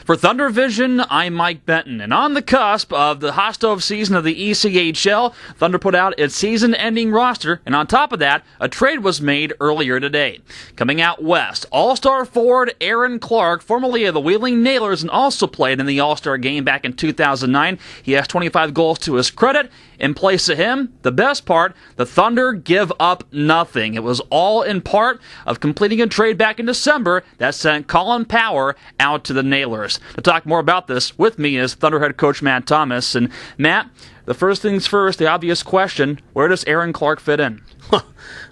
For ThunderVision, I'm Mike Benton, and on the cusp of the hot stove season of the ECHL, Thunder put out its season-ending roster, and on top of that, a trade was made earlier today. Coming out west, All-Star forward Aaron Clarke, formerly of the Wheeling Nailers and also played in the All-Star game back in 2009. He has 25 goals to his credit. In place of him, the best part, the Thunder give up nothing. It was all in part of completing a trade back in December that sent Colin Power out to the Nailers. To talk more about this, with me is Thunder head coach Matt Thomas. And Matt, the first things first, the obvious question, where does Aaron Clarke fit in?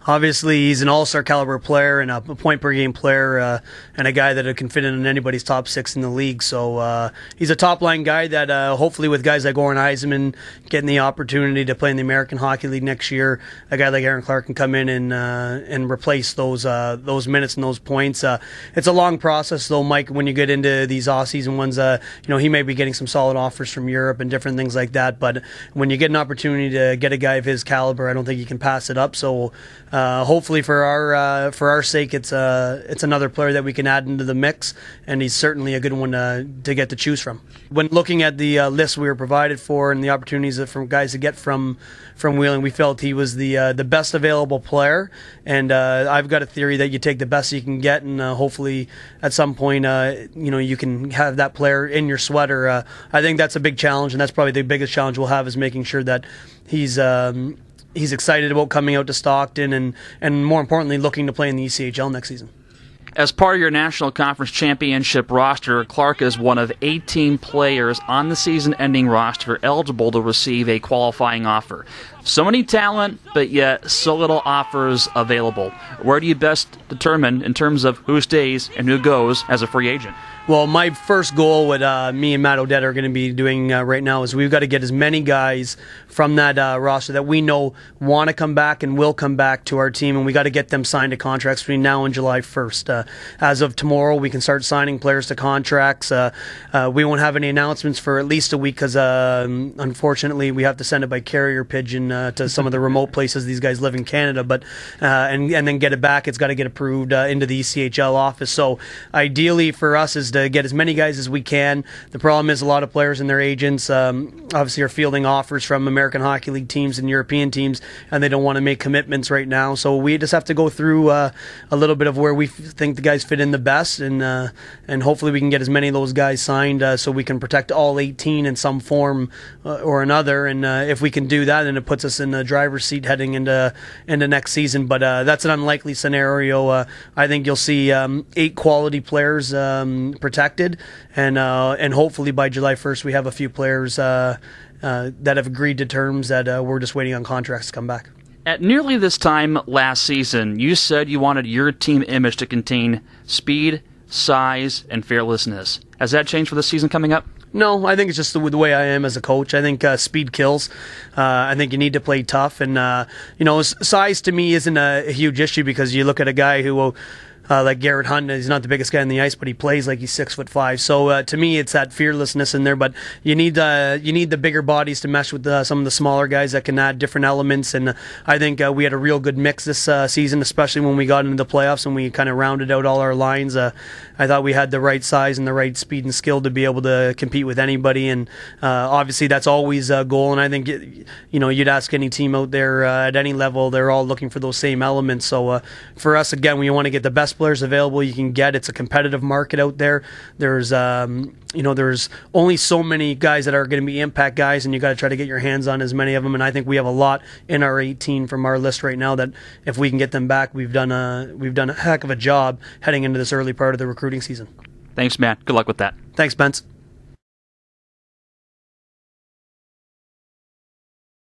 Obviously, he's an all-star caliber player and a point-per-game player and a guy that can fit in anybody's top six in the league. So he's a top-line guy that hopefully with guys like Oren Eisenman getting the opportunity to play in the American Hockey League next year, a guy like Aaron Clarke can come in and replace those minutes and those points. It's a long process, though, Mike, when you get into these off-season ones. He may be getting some solid offers from Europe and different things like that, but when you get an opportunity to get a guy of his caliber, I don't think you can pass it up. So hopefully for our sake, it's another player that we can add into the mix, and he's certainly a good one to get to choose from. When looking at the list we were provided for and the opportunities from guys to get from Wheeling, we felt he was the best available player, and I've got a theory that you take the best you can get, and hopefully at some point you can have that player in your sweater. I think that's a big challenge, and that's probably the biggest challenge we'll have, is making sure that he's excited about coming out to Stockton and more importantly, looking to play in the ECHL next season. As part of your National Conference Championship roster, Clarke is one of 18 players on the season-ending roster eligible to receive a qualifying offer. So many talent, but yet so little offers available. Where do you best determine in terms of who stays and who goes as a free agent? Well, my first goal, what me and Matt Odette are going to be doing right now, is we've got to get as many guys from that roster that we know want to come back and will come back to our team, and we got to get them signed to contracts between now and July 1st. As of tomorrow, we can start signing players to contracts. We won't have any announcements for at least a week because, unfortunately, we have to send it by carrier pigeon to some of the remote places these guys live in Canada. But and then get it back. It's got to get approved into the ECHL office. So ideally for us is to get as many guys as we can. The problem is a lot of players and their agents obviously are fielding offers from American Hockey League teams and European teams, and they don't want to make commitments right now. So we just have to go through a little bit of where we think the guys fit in the best, and hopefully we can get as many of those guys signed so we can protect all 18 in some form or another. And if we can do that, then it puts us in the driver's seat heading into next season. But that's an unlikely scenario. I think you'll see 8 quality players protected, and hopefully by July 1st we have a few players that have agreed to terms that we're just waiting on contracts to come back. At nearly this time last season, you said you wanted your team image to contain speed, size, and fearlessness. Has that changed for the season coming up? No, I think it's just the way I am as a coach. I think speed kills. I think you need to play tough, and size to me isn't a huge issue, because you look at a guy who like Garrett Hunt, he's not the biggest guy on the ice, but he plays like he's 6'5". So to me, it's that fearlessness in there. But you need the bigger bodies to mesh with some of the smaller guys that can add different elements. And I think we had a real good mix this season, especially when we got into the playoffs and we kind of rounded out all our lines. I thought we had the right size and the right speed and skill to be able to compete with anybody. And obviously, that's always a goal. And I think you'd ask any team out there at any level, they're all looking for those same elements. So for us, again, we want to get the best players available you can get. It's a competitive market out there. There's only so many guys that are going to be impact guys, and you got to try to get your hands on as many of them. And I think we have a lot in our 18 from our list right now that if we can get them back, we've done a heck of a job heading into this early part of the recruiting season. Thanks, Matt. Good luck with that. Thanks, Spence.